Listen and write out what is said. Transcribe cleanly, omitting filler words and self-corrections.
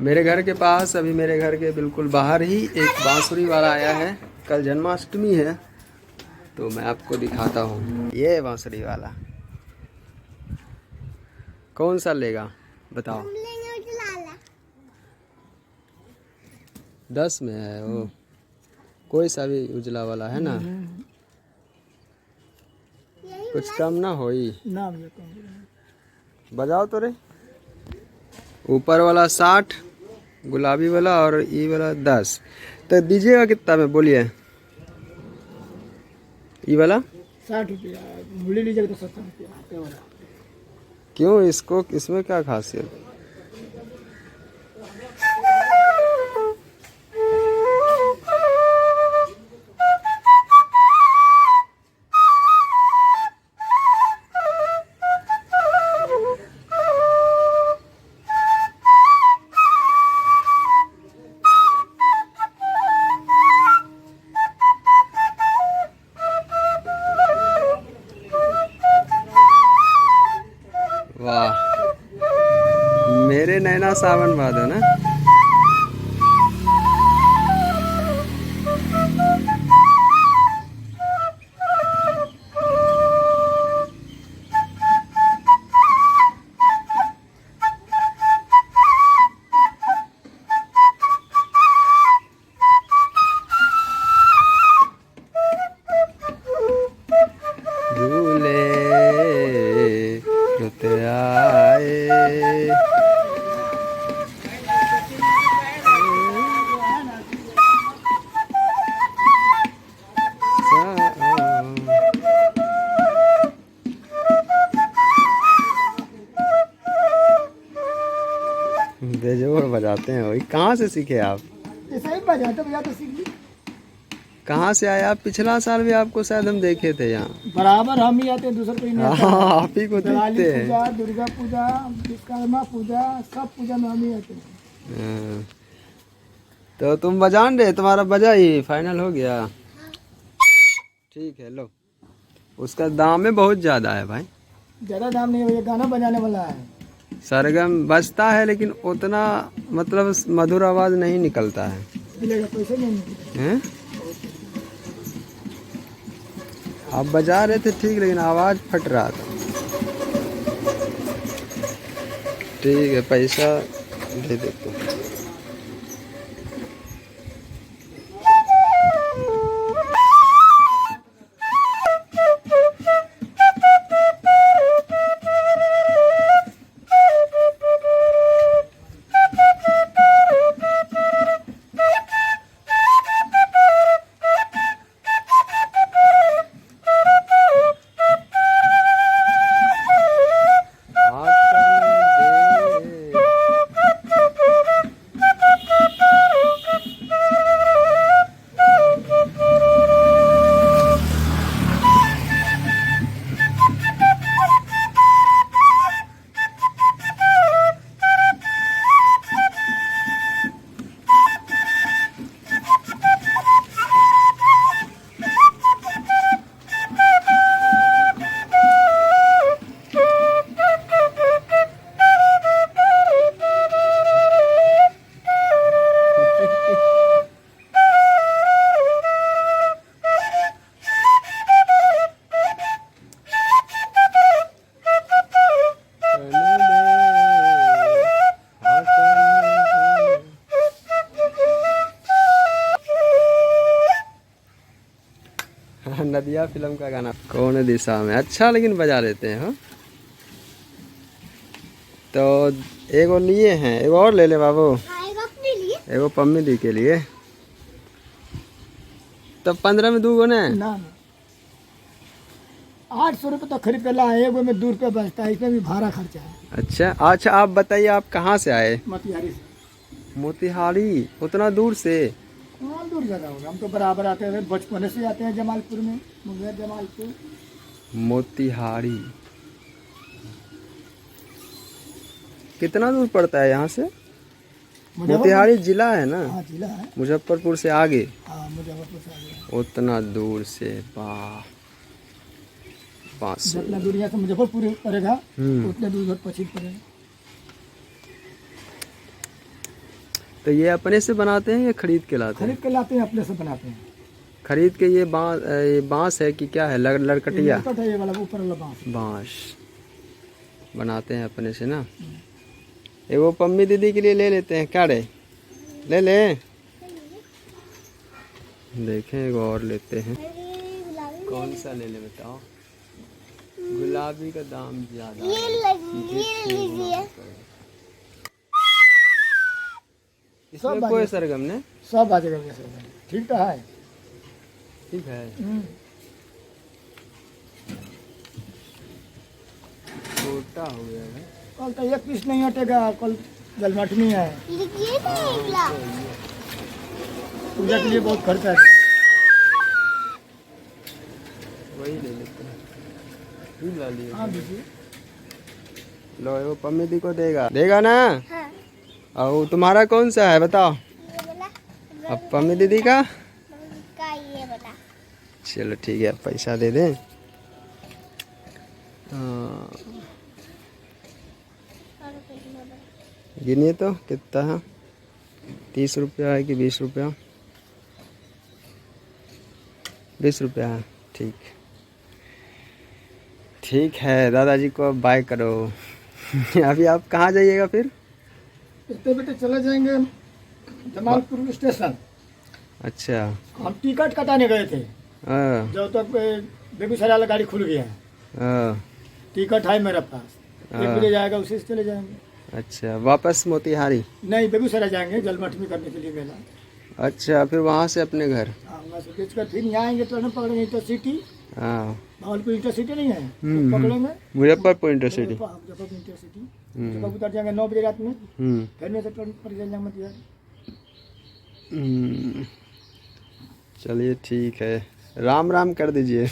मेरे घर के पास, अभी मेरे घर के बिल्कुल बाहर ही एक बांसुरी वाला आया है। कल जन्माष्टमी है तो मैं आपको दिखाता हूँ। ये है बांसुरी वाला। कौन सा लेगा बताओ? 10 में है वो। कोई सा भी उजला वाला है ना, कुछ कम ना हो ही। बजाओ तो रे। ऊपर वाला 60, गुलाबी वाला और ये वाला 10। तो दीजिएगा कितना में बोलिए? ये वाला 60 रुपया, मूली लीजिएगा तो 70 रुपया वाला। क्यों, इसको इसमें क्या खासियत? वाह, मेरे नैना सावन बादो ना। झूले रुत आए। बेजोड़ बजाते हैं भाई। कहाँ से सीखे आप? ऐसा ही बजाते बजाते सीख ली। कहाँ से आए आप? पिछला साल भी आपको शायद हम देखे थे यहाँ। बराबर हम ही आते हैं, दूसरा कोई नहीं आता। हाँ, आप ही को दिवाली देखते हैं। पूजा, दुर्गा पूजा, विश्वकर्मा पूजा, सब पूजा में हम ही आते हैं। हाँ। तो तुम बजान रहे, तुम्हारा बजा ही फाइनल हो गया। ठीक है, लो। उसका दाम है बहुत ज़्यादा है भाई। ज़्यादा दाम नहीं है, ये गाना बजाने वाला है। सरगम बजता है लेकिन उतना मतलब मधुर आवाज़ नहीं निकलता है। मिलेगा पैसे नहीं हैं? आप बजा रहे थे ठीक, लेकिन आवाज़ फट रहा था। ठीक है, पैसा दे देते हैं। नदिया फिल्म का गाना। कौन दिशा में, अच्छा लेकिन बजा लेते हैं। हाँ, तो एगो लिए हैं, एगो और ले ले बाबू। एगो पम्मी दी के लिए। तब 15 में 2 गो ना। 800 रुपये तो खरीद कर ला, एगो में 2 रुपये बचता है, इसमें भी भाड़ा खर्चा है। अच्छा अच्छा, आप बताइए आप कहाँ से आए? मोतिहारी से। मोतिहारी? उतना दूर से? कौन दूर जगह होगा, हम तो बराबर आते हैं, बचपन से आते हैं जमालपुर में, मुंगेर जमालपुर। मोतिहारी कितना दूर पड़ता है यहाँ से? मोतिहारी जिला है ना? हाँ जिला है। मुजफ्फरपुर से आगे? हाँ मुजफ्फरपुर से आगे। उतना दूर से? वाह, 500। जितना दूर यहाँ से मुजफ्फरपुर पड़ेगा उतने दूर पश्चिम पड़ेगा। तो ये अपने से बनाते हैं या खरीद के लाते हैं? खरीद के लाते हैं, अपने से बनाते हैं। खरीद के ये बांस है कि क्या है, लड़कटिया? लड़कट है ये वाला, ऊपर वाला बांस। बांस बनाते हैं अपने से ना। ये वो पम्मी दीदी के लिए ले लेते हैं क्या रे? ले ले, देखें एक और लेते हैं। कौन सा ले ले बताओ? गुलाबी का दाम ज्यादा है। इसमें कोई सरगम ने सब आ जाएगा वैसे। ठीक तो है, ठीक है। छोटा हो गया है। कल तो एक पीस नहीं हटेगा, कल जन्माष्टमी है, पूजा के लिए बहुत खर्चा है। वही ले लेते हैं। ही ला लिए। हाँ दीजिए। लो वो पम्मी दी को देगा ना। हाँ। और तुम्हारा कौन सा है बताओ? अब पम्मी दीदी का ये बता। चलो ठीक है, पैसा दे दें। हाँ। गिनिए तो कितना है? 30 रुपया है कि 20 रुपया? 20 रुपया है। ठीक, ठीक है। दादाजी को अब बाय करो। अभी आप कहाँ जाइएगा फिर? इतने बेटे चले जाएंगे जमालपुर स्टेशन। अच्छा। हम टिकट कटाने गए थे, हाँ। जब तक बेगूसराय वाला गाड़ी खुल गया है। हाँ। टिकट है मेरे पास, 1 बजे जाएगा, उसी से चले जाएंगे। अच्छा, वापस मोतिहारी? नहीं, बेगूसराय जाएंगे जन्माष्टमी करने के लिए मेला। अच्छा, फिर वहाँ से अपने घर? हाँ, वहाँ से खींच कर फिर यहाँ आएंगे, ट्रेन पकड़ेंगे इंटरसिटी। हाँ। भावलपुर इंटरसिटी नहीं है, तो पकड़ेंगे मुजफ्फरपुर इंटरसिटी। मुजफ्फरपुर इंटरसिटी जब उतर जाएंगे 9 बजे रात में, फिर में से ट्रेन पर जाएंगे मोतिहारी। चलिए ठीक है, राम राम कर दीजिए।